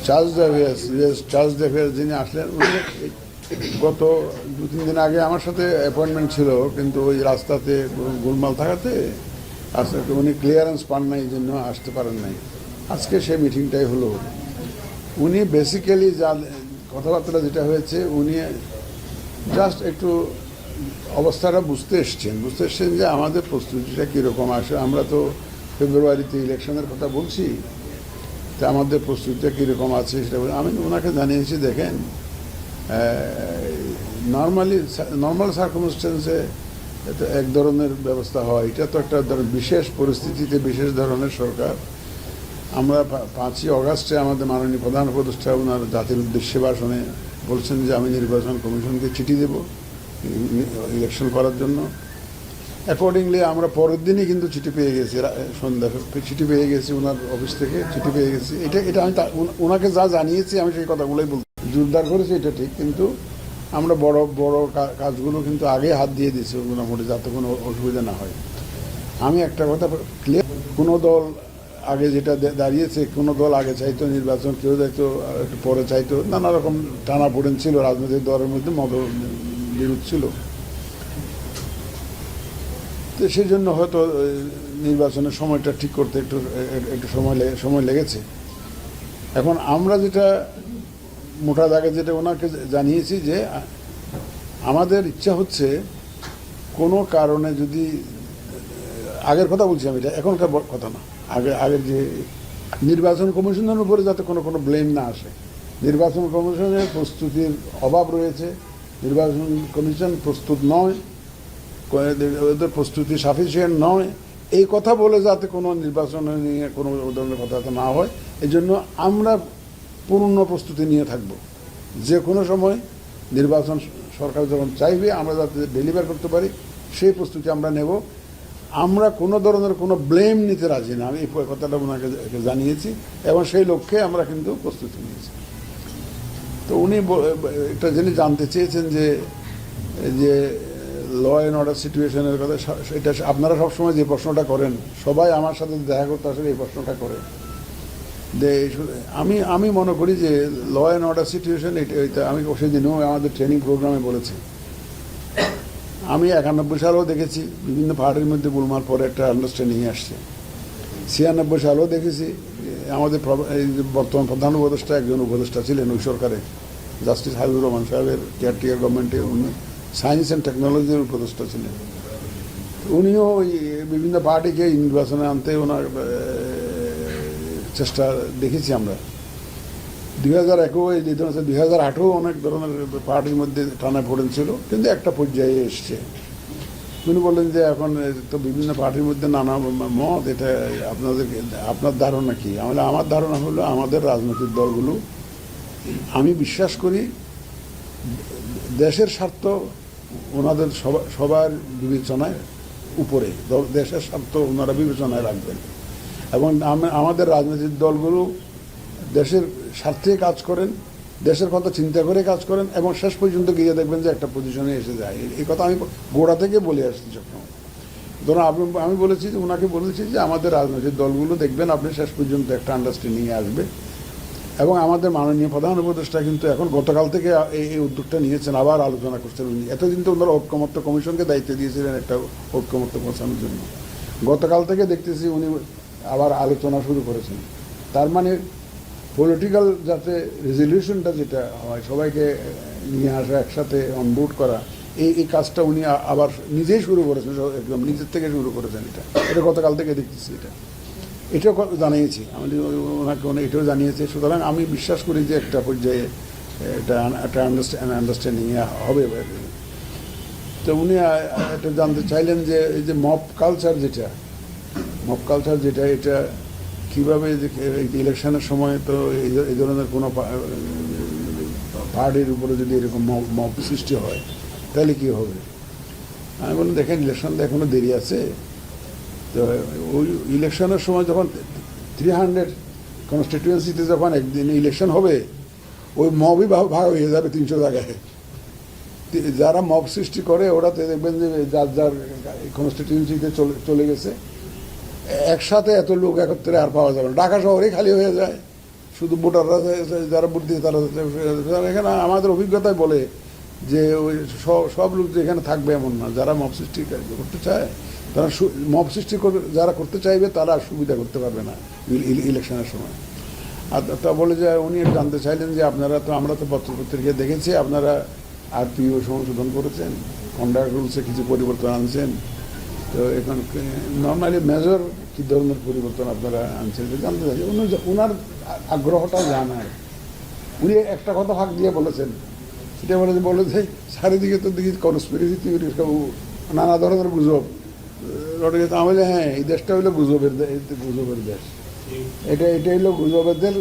Charles ডেভিয়াস যিনি আসলেন, উনি গত 2-3 দিন আগে আমার সাথে অ্যাপয়েন্টমেন্ট ছিল, কিন্তু ওই রাস্তাতে গোলমাল থাকাতে আজকে উনি ক্লিয়ারেন্স পান নাই, এই জন্য আসতে পারেন নাই। আজকে সেই মিটিংটাই হলো। উনি বেসিক্যালি যা কথাবার্তা যেটা হয়েছে, উনি জাস্ট একটু অবস্থাটা বুঝতে এসছেন যে আমাদের প্রস্তুতিটা কীরকম আসে। আমরা তো ফেব্রুয়ারিতে ইলেকশনের কথা বলছি, তা আমাদের প্রস্তুতিটা কীরকম আছে সেটা আমি ওনাকে জানিয়েছি। দেখেন, নর্মাল সার্কামস্টেন্সে এক ধরনের ব্যবস্থা হয়, এটা তো একটা বিশেষ পরিস্থিতিতে বিশেষ ধরনের সরকার। আমরা 5ই অগাস্টে আমাদের মাননীয় প্রধান উপদেষ্টা ওনার জাতির উদ্দেশ্যে ভাষণে বলছেন যে আমি নির্বাচন কমিশনকে চিঠি দেব ইলেকশন করার জন্য। অ্যাকর্ডিংলি আমরা পরের দিনই কিন্তু চিঠি পেয়ে গেছি, সন্ধ্যা চিঠি পেয়ে গেছি ওনার অফিস থেকে, চিঠি পেয়ে গেছি। এটা আমি ওনাকে যা জানিয়েছি আমি সেই কথাগুলোই বলতে জোরদার করেছি, এটা ঠিক। কিন্তু আমরা বড় বড় কাজগুলো কিন্তু আগে হাত দিয়ে দিয়েছি মোটামুটি, যাতে কোনো অসুবিধা না হয়। আমি একটা কথা ক্লিয়ার, কোনো দল আগে যেটা দাঁড়িয়েছে, কোনো দল আগে চাইতো নির্বাচন, কেউ চাইতো একটু পরে চাইতো, নানা রকম টানাপোড়েন ছিল রাজনৈতিক দলের মধ্যে, বিরোধ ছিল। তো সেই জন্য হয়তো নির্বাচনের সময়টা ঠিক করতে একটু সময় লেগেছে। এখন আমরা যেটা মোটা দাগে যেটা ওনাকে জানিয়েছি যে আমাদের ইচ্ছা হচ্ছে কোনো কারণে যদি, আগের কথা বলছি আমি, এটা এখনকার কথা না, আগের যে নির্বাচন কমিশনের উপরে যাতে কোনো ব্লেম না আসে। নির্বাচন কমিশনের প্রস্তুতির অভাব রয়েছে, নির্বাচন কমিশন প্রস্তুত নয়, ওদের প্রস্তুতি সাফিসিয়েন্ট নয়, এই কথা বলে যাতে কোনো নির্বাচন নিয়ে কোনো ধরনের কথা না হয়, এই জন্য আমরা পূর্ণ প্রস্তুতি নিয়ে থাকব। যে কোনো সময় নির্বাচন সরকার যখন চাইবে আমরা যাতে ডেলিভার করতে পারি, সেই প্রস্তুতি আমরা নেব। আমরা কোনো ধরনের কোনো ব্লেম নিতে রাজি না, আমি এই কথাটা ওনাকে জানিয়েছি, এবং সেই লক্ষ্যে আমরা কিন্তু প্রস্তুতি নিয়েছি। তো উনি একটা জিনিস জানতে চেয়েছেন যে ল অ্যান্ড অর্ডার সিচুয়েশনের কথা। এটা আপনারা সবসময় যে প্রশ্নটা করেন, সবাই আমার সাথে দেখা করতে আসলে এই প্রশ্নটা করে। আমি মনে করি যে ল অ্যান্ড অর্ডার সিচুয়েশন এটা আমি সেদিনও আমাদের ট্রেনিং প্রোগ্রামে বলেছি। আমি 91 সালেও দেখেছি বিভিন্ন পাহাড়ের মধ্যে গোলমাল পরে একটা আন্ডারস্ট্যান্ডিং আসছে। 96 সালেও দেখেছি। আমাদের বর্তমান প্রধান উপদেষ্টা একজন উপদেষ্টা ছিলেন ওই সরকারে, জাস্টিস হাবিবুর রহমান সাহেবের কেয়ারটেকার গভর্নমেন্টে, উনি সায়েন্স অ্যান্ড টেকনোলজির উপদেষ্টা ছিলেন। উনিও ওই বিভিন্ন পার্টিকে নির্বাচনে আনতে ওনার চেষ্টা দেখেছি আমরা। 2001-ও এই যে ধরনের 2008-ও অনেক ধরনের পার্টির মধ্যে টানা পড়েন ছিল, কিন্তু একটা পর্যায়ে এসছে। উনি বললেন যে এখন তো বিভিন্ন পার্টির মধ্যে নানা মত, এটা আপনার ধারণা কি? আমার ধারণা হলো আমাদের রাজনৈতিক দলগুলো, আমি বিশ্বাস করি দেশের স্বার্থ ওনাদের সবার বিবেচনায় উপরে, দেশের স্বার্থ ওনারা বিবেচনায় রাখবেন, এবং আমাদের রাজনৈতিক দলগুলো দেশের স্বার্থে কাজ করেন, দেশের কথা চিন্তা করে কাজ করেন, এবং শেষ পর্যন্ত গিয়ে দেখবেন যে একটা পজিশনে এসে যায়। এই কথা আমি গোড়া থেকে বলে আসছি সবসময়। ধরুন আমি বলেছি যে ওনাকে বলেছি যে আমাদের রাজনৈতিক দলগুলো দেখবেন আপনি শেষ পর্যন্ত একটা আন্ডারস্ট্যান্ডিংয়ে আসবে। এবং আমাদের মাননীয় প্রধান উপদেষ্টা কিন্তু এখন গতকাল থেকে এই উদ্যোগটা নিয়েছেন, আবার আলোচনা করছেন। উনি এতদিন তো ওনারা ঐক্যমত্য কমিশনকে দায়িত্ব দিয়েছিলেন একটা ঐক্যমত্য পৌঁছানোর জন্য, গতকাল থেকে দেখতেছি উনি আবার আলোচনা শুরু করেছেন। তার মানে পলিটিক্যাল যাতে রেজলিউশনটা যেটা হয়, সবাইকে নিয়ে আসা, একসাথে অনবোর্ড করা, এই কাজটা উনি আবার নিজেই শুরু করেছেন, একদম নিজের থেকে শুরু করেছেন। এটা গতকাল থেকে দেখতেছি। এটাও জানিয়েছি আমি ওনাকে, এটাও জানিয়েছি। সুতরাং আমি বিশ্বাস করি যে একটা পর্যায়ে একটা আন্ডারস্ট্যান্ডিং হবে। তো উনি এটা জানতে চাইলেন যে এই যে মব কালচার যেটা এটা কীভাবে ইলেকশনের সময় তো এই ধরনের কোনো পার্টির উপরে যদি এরকম মব সৃষ্টি হয় তাহলে কী হবে? আমি বললাম দেখেন, ইলেকশন তো এখনও দেরি আছে। তো ওই ইলেকশনের সময় যখন 300 কনস্টিটিউয়েন্সিতে যখন একদিন ইলেকশন হবে, ওই মবই ভাগ হয়ে যাবে 300 জায়গায়। যারা মব সৃষ্টি করে ওরা তো দেখবেন যে যার কনস্টিটিউয়েন্সিতে চলে গেছে, একসাথে এত লোক একত্রে আর পাওয়া যাবে না। ঢাকা শহরেই খালি হয়ে যায়, শুধু ভোটাররা যারা ভোট দিয়ে তারা এখানে আমাদের অভিজ্ঞতায় বলে যে ওই সব লোক যে এখানে থাকবে এমন না। যারা মব সৃষ্টি করতে চায় তারা মব সৃষ্টি যারা করতে চাইবে তারা সুবিধা করতে পারবে না ইলেকশনের সময়। আর তা বলে যে উনি জানতে চাইলেন যে আপনারা তো, আমরা তো পত্রপত্রিকায় দেখেছি আপনারা আরপিও সংশোধন করেছেন, কন্ডাক্ট রুলসে কিছু পরিবর্তন আনছেন, তো এখন নর্মালি মেজর কী ধরনের পরিবর্তন আপনারা আনছেন জানতে চাই। ওনার আগ্রহটা জানায়। উনি একটা কথা ফাঁক দিয়ে বলেছেন, সেটা বলে যে চারিদিকে তো দেখি কনস্পিরেসি থিওরি, নানা ধরনের গুজব রটে গেছে। আমি বলি হ্যাঁ, এই দেশটা হইলো গুজবের দেশ। এটা হইলো গুজবের দেশ।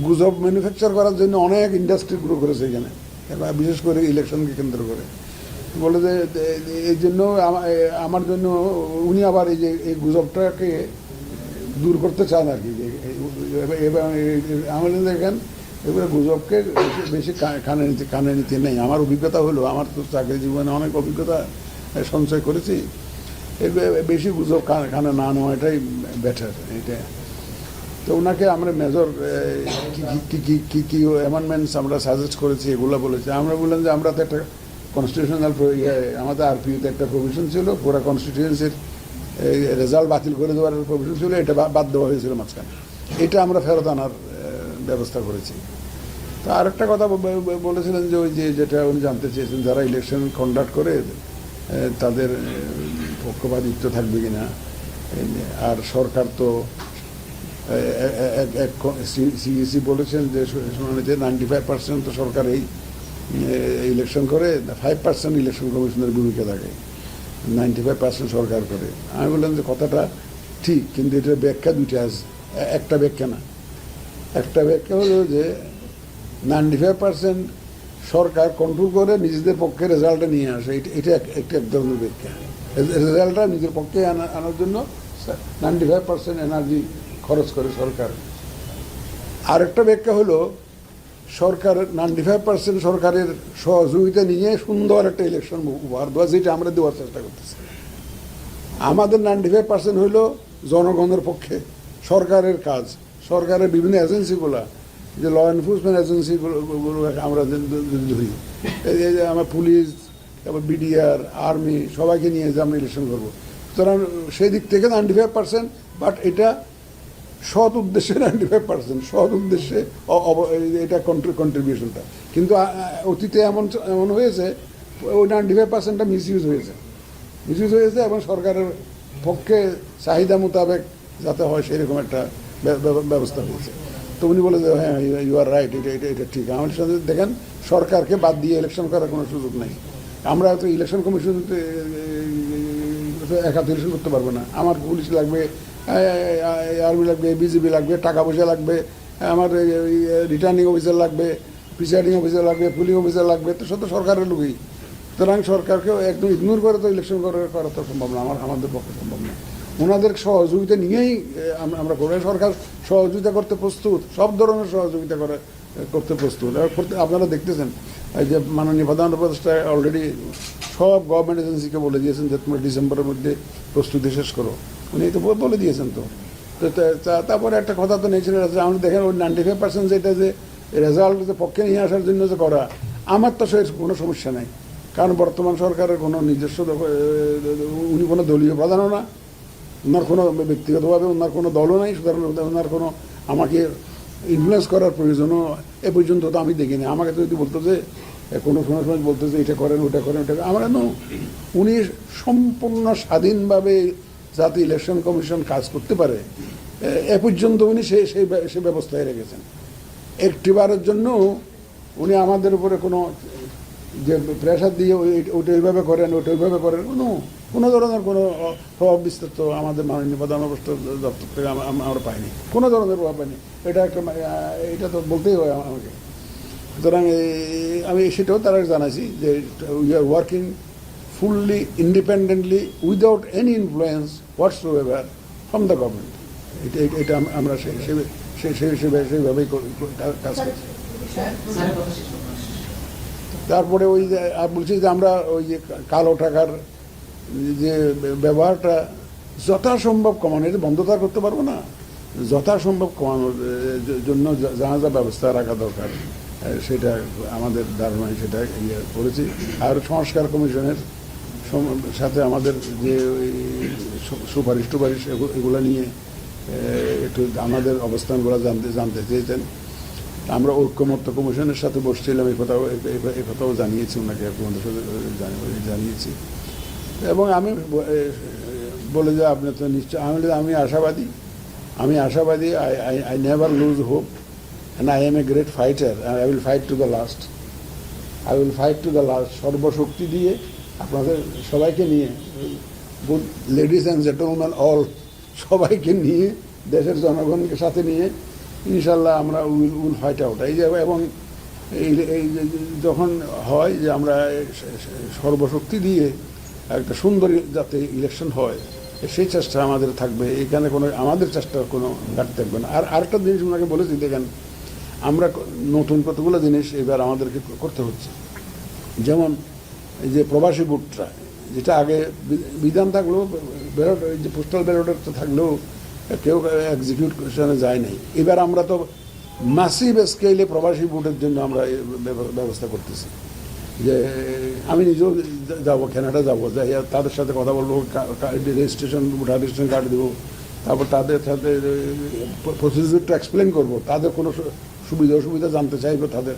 গুজব ম্যানুফ্যাকচার করার জন্য অনেক ইন্ডাস্ট্রি গ্রো করেছে এখানে, বিশেষ করে ইলেকশনকে কেন্দ্র করে। বলে যে এই জন্য আমার জন্য উনি আবার এই যে এই গুজবটাকে দূর করতে চান আর কি। আমাদের দেখেন এগুলো গুজবকে বেশি কানে নিতে নেই। আমার অভিজ্ঞতা হলো, আমার তো চাকরি জীবনে অনেক অভিজ্ঞতা সঞ্চয় করেছি, বেশি গুজব কানে না নেওয়াটাই বেটার এটা। তো ওনাকে আমরা মেজর কী অ্যামেন্ডমেন্টস আমরা সাজেস্ট করেছি এগুলো বলেছি। আমরা বললাম যে আমরা তো একটা কনস্টিটিউশনাল আমাদের আরপিওতে একটা প্রভিশন ছিল, পুরো কনস্টিটিউয়েন্সির রেজাল্ট বাতিল করে দেওয়ার প্রভিশন ছিল, এটা বাদ দেওয়া হয়েছিল মাঝখানে। এটা আমরা ফেরত আনার ব্যবস্থা করেছি। তো আরেকটা কথা বলেছিলেন যে ওই যেটা উনি জানতে চেয়েছেন, যারা ইলেকশন কন্ডাক্ট করে তাদের পক্ষপাতিত্ব থাকবে কিনা। আর সরকার তো সিইসি বলেছেন যে 95% তো সরকার এই ইলেকশন করে, 5% ইলেকশন কমিশনের ভূমিকা থাকে, 95% সরকার করে। আমি বললাম যে কথাটা ঠিক, কিন্তু এটার ব্যাখ্যা দুইটা আছে, একটা ব্যাখ্যা না। একটা ব্যাখ্যা হলো যে 95% সরকার কন্ট্রোল করে নিজেদের পক্ষে রেজাল্টটা নিয়ে আসে, এটা এক ধরনের ব্যাখ্যা। রেজাল্টটা নিজের পক্ষে আনার জন্য 95% এনার্জি খরচ করে সরকার। আরেকটা ব্যাখ্যা হলো সরকার 95% সরকারের সহযোগিতা নিয়ে সুন্দর একটা ইলেকশন উপহার দেওয়া, যেটা আমরা দেওয়ার চেষ্টা করতেছি। আমাদের 95% হইল জনগণের পক্ষে সরকারের কাজ, সরকারের বিভিন্ন এজেন্সিগুলা, যে ল এনফোর্সমেন্ট এজেন্সিগুলো আমরা ধরি, এই যে আমার পুলিশ, তারপর বিডিআর, আর্মি, সবাইকে নিয়ে যে আমরা ইলেকশন করবো। সুতরাং সেই দিক থেকে 95%, বাট এটা সৎ উদ্দেশ্যে 95%, সৎ উদ্দেশ্যে এটা কন্ট্রিবিউশনটা। কিন্তু অতীতে এমন হয়েছে ওই 95%টা মিসইউজ হয়েছে এবং সরকারের পক্ষে চাহিদা মোতাবেক যাতে হয় সেরকম একটা ব্যবস্থা হয়েছে। তো উনি বলে যে হ্যাঁ, ইউ আর রাইট, এটা ঠিক। আমার সাথে দেখেন, সরকারকে বাদ দিয়ে ইলেকশন করার কোনো সুযোগ নেই। আমরা তো ইলেকশন কমিশন একা তো ইলেকশন করতে পারবো না। আমার পুলিশ লাগবে, আর্মি লাগবে, বিজিবি লাগবে, টাকা পয়সা লাগবে, আমার রিটার্নিং অফিসার লাগবে, প্রিসাইডিং অফিসার লাগবে, পুলিং অফিসার লাগবে, তো সব তো সরকারের লোকই। সুতরাং সরকারকেও একদম ইগনোর করে তো ইলেকশন করা তো সম্ভব না, আমাদের পক্ষে সম্ভব না। ওনাদের সহযোগিতা নিয়েই আমরা করবো। সরকার সহযোগিতা করতে প্রস্তুত, সব ধরনের সহযোগিতা করতে প্রস্তুত। আপনারা দেখতেছেন যে মাননীয় প্রধান উপদেষ্টা অলরেডি সব গভর্নমেন্ট এজেন্সিকে বলে দিয়েছেন যে তোমরা ডিসেম্বরের মধ্যে প্রস্তুতি শেষ করো। উনি তো বলে দিয়েছেন। তো তারপরে একটা কথা তো নেচারাল আছে। আপনি দেখেন ওই 95% যেটা যে রেজাল্ট পক্ষে নিয়ে আসার জন্য যে করা, আমার তো সে কোনো সমস্যা নাই। কারণ বর্তমান সরকারের কোনো নিজস্ব, উনি কোনো দলীয় প্রধানও না, ওনার কোনো ব্যক্তিগতভাবে ওনার কোনো দলও নাই, সুতরাং ওনার কোনো আমাকে ইনফ্লুয়েন্স করার প্রয়োজনও এ পর্যন্ত তো আমি দেখিনি। আমাকে তো যদি বলতো যে কোনো সময় বলতো যে এটা করেন ওটা করেন ওটা, আমার কেন, উনি সম্পূর্ণ স্বাধীনভাবে যাতে ইলেকশন কমিশন কাজ করতে পারে এ পর্যন্ত উনি সেই ব্যবস্থায় রেখেছেন। একটিবারের জন্য উনি আমাদের উপরে কোনো যে প্রেশার দিয়ে ওইটা ওইভাবে করেন ওইটা ওইভাবে করেন, কোনো ধরনের কোনো প্রভাব বিস্তার তো আমাদের মাননীয় প্রধান উপদেষ্টা দপ্তর থেকে আমরা পাইনি, কোনো ধরনের প্রভাব পাইনি। এটা তো বলতেই হয় আমাকে। সুতরাং আমি সেটাও তারা জানাইছি যে we are working fully independently without any influence whatsoever from the government. এটা আমরা সেইভাবেই কাজ করছি। তারপরে ওই যে বলছি যে আমরা ওই যে কালো টাকার যে ব্যবহারটা যথাসম্ভব কমানো, এটা বন্ধ তো আর করতে পারবো না, যথাসম্ভব কমানোর জন্য যা যা ব্যবস্থা রাখা দরকার সেটা আমাদের ধারণায় সেটা করেছি। আর সংস্কার কমিশনের সাথে আমাদের যে সুপারিশ টুপারিশ এগুলো নিয়ে একটু আমাদের অবস্থানগুলো জানতে চেয়েছেন। আমরা ঐক্যমত্য কমিশনের সাথে বসছিলাম, এই কথাও জানিয়েছি ওনাকে, আপনাদের সাথে জানিয়েছি। এবং আমি বলে যে আপনি তো নিশ্চয়, আমি আশাবাদী। I never lose hope and I M a great fighter and I will fight to the last. সর্বশক্তি দিয়ে আপনাদের সবাইকে নিয়ে, লেডিস অ্যান্ড জেন্টলম্যান অল, সবাইকে নিয়ে, দেশের জনগণকে সাথে নিয়ে ইনশাল্লাহ আমরা উইল ফাইট আউট। এই যে, এবং এই যখন হয় যে আমরা সর্বশক্তি দিয়ে একটা সুন্দর যাতে ইলেকশন হয়, সেই চেষ্টা আমাদের থাকবে। এখানে আমাদের চেষ্টার কোনো ঘাটতি থাকবে না। আর আরেকটা জিনিস ওনাকে বলেছি, দেখেন আমরা নতুন কতগুলো জিনিস এবার আমাদেরকে করতে হচ্ছে। যেমন এই যে প্রবাসী ভোটটা, যেটা আগে বিধান থাকলেও ব্যালট, যে পোস্টাল ব্যালটের তো থাকলেও কেউ এক্সিকিউশনে যায় নাই। এবার আমরা তো ম্যাসিভ স্কেলে প্রবাসী ভোটের জন্য আমরা ব্যবস্থা করতেছি। যে আমি নিজেও যাবো, কানাডা যাবো, যাই তাদের সাথে কথা বলবো, রেজিস্ট্রেশন কার্ড দেবো, তারপর তাদের সাথে প্রসিডিউরটা এক্সপ্লেন করবো, তাদের কোনো সুবিধা অসুবিধা জানতে চাইবো তাদের।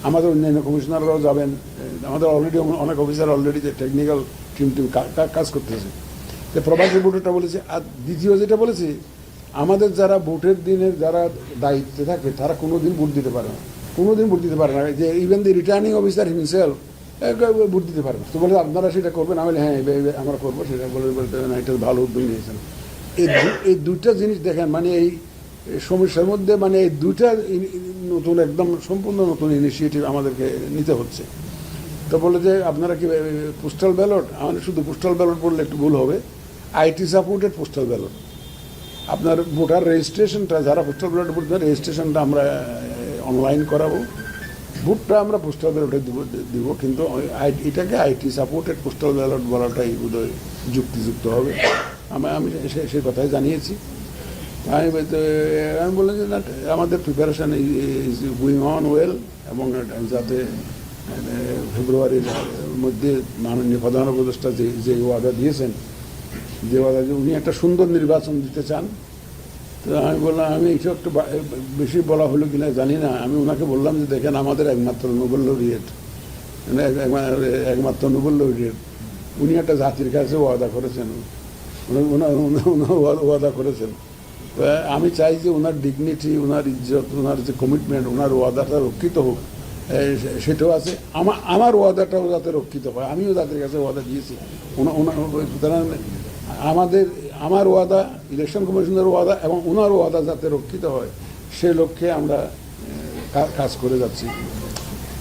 আমাদের অন্যান্য কমিশনাররাও যাবেন, আমাদের অলরেডি অনেক অফিসার অলরেডি যে টেকনিক্যাল টিম কাজ করতেছে। যে প্রবাসী ভোটারটা বলেছি। আর দ্বিতীয় যেটা বলেছি, আমাদের যারা ভোটের দিনের যারা দায়িত্বে থাকে তারা কোনোদিন ভোট দিতে পারে না, যে ইভেন দি রিটার্নিং অফিসার হিমসেলফ ভোট দিতে পারে না। তো বলে আপনারা সেটা করবেন, আমি হ্যাঁ আমরা করবো, সেটা বলতে না, এটা ভালো উদ্যোগ নিয়েছেন। এই দুইটা জিনিস দেখেন, মানে এই সমস্যার মধ্যে, মানে এই দুইটা নতুন, একদম সম্পূর্ণ নতুন ইনিশিয়েটিভ আমাদেরকে নিতে হচ্ছে। তো বলে যে আপনারা কি পোস্টাল ব্যালট, আমাদের শুধু পোস্টাল ব্যালট বললে একটু ভুল হবে, আইটি সাপোর্টেড পোস্টাল ব্যালট। আপনার ভোটার রেজিস্ট্রেশনটা, যারা পোস্টাল ব্যালট ভোটার রেজিস্ট্রেশনটা আমরা অনলাইন করাবো, ভোটটা আমরা পোস্টাল ব্যালটে দিব, কিন্তু এটাকে আইটি সাপোর্টেড পোস্টাল ব্যালট বলাটাই বোধহয় যুক্তিযুক্ত হবে। আমি সেই কথাই জানিয়েছি। আমি বললাম যে না, আমাদের preparation is going on well, এবং যাতে ফেব্রুয়ারির মধ্যে মাননীয় প্রধান উপদেষ্টা যে ওয়াদা দিয়েছেন, যে ওয়াদা উনি একটা সুন্দর নির্বাচন দিতে চান। তো আমি বললাম, আমি এইসব একটু বেশি বলা হলো কিনা জানি না, আমি ওনাকে বললাম যে দেখেন আমাদের একমাত্র নোবেল লরিয়েট, উনি একটা জাতির কাছে ওয়াদা করেছেন, ওয়াদা করেছেন। তো আমি চাই যে ওনার ডিগনিটি, ওনার ইজ্জত, ওনার যে কমিটমেন্ট, ওনার ওয়াদাটা রক্ষিত হোক, সেটাও আছে। আমার ওয়াদাটাও যাতে রক্ষিত হয়। আমিও তাদের কাছে ওয়াদা দিয়েছি, আমার ওয়াদা, ইলেকশন কমিশনের ওয়াদা এবং ওনার ওয়াদা যাতে রক্ষিত হয়, সে লক্ষ্যে আমরা কাজ করে যাচ্ছি।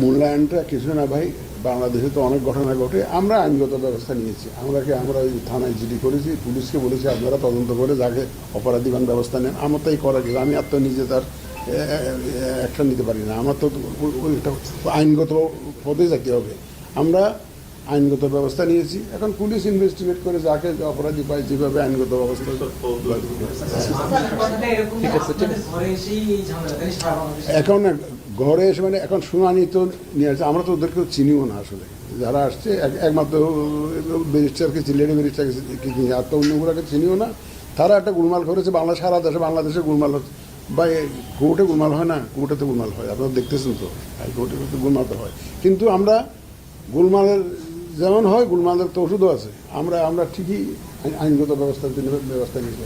মূল্যায়নটা কিছু না ভাই, বাংলাদেশে তো অনেক ঘটনা ঘটে, আমরা আইনগত ব্যবস্থা নিয়েছি। আমরা থানায় জিডি করেছি, পুলিশকে বলেছি আপনারা তদন্ত করে যাকে অপরাধীবান ব্যবস্থা নেন। আমার তাই করা গেছে, আমি আর তো নিজে তার অ্যাকশন নিতে পারি না, আমার তো ওইটা আইনগত পদে যেতে হবে। আমরা আইনগত ব্যবস্থা নিয়েছি, এখন পুলিশ ইনভেস্টিগেট করে যাকে অপরাধী পায় যেভাবে আইনগত ব্যবস্থা। এখন ঘরে এসে, মানে এখন শুনানি তো নিয়ে আসছে, আমরা তো ওদেরকেও চিনিও না আসলে, যারা আসছে একমাত্র ব্যারিস্টারকে, লেডি ব্যারিস্টারকে চিনি, আর তো অন্যগুলোকে চিনিও না। তারা একটা গোলমাল করেছে, সারা বাংলাদেশে গোলমাল হচ্ছে। বা কোর্টে গোলমাল হয় না, কোর্টেতে গোলমাল হয়, আপনারা দেখতেছেন তো, হাইকোর্টে গোলমাল তো হয়। কিন্তু আমরা গোলমালের যেমন হয়, গোলমালের তো ওষুধও আছে। আমরা ঠিকই আইনগত ব্যবস্থার জন্য ব্যবস্থা নিয়েছি।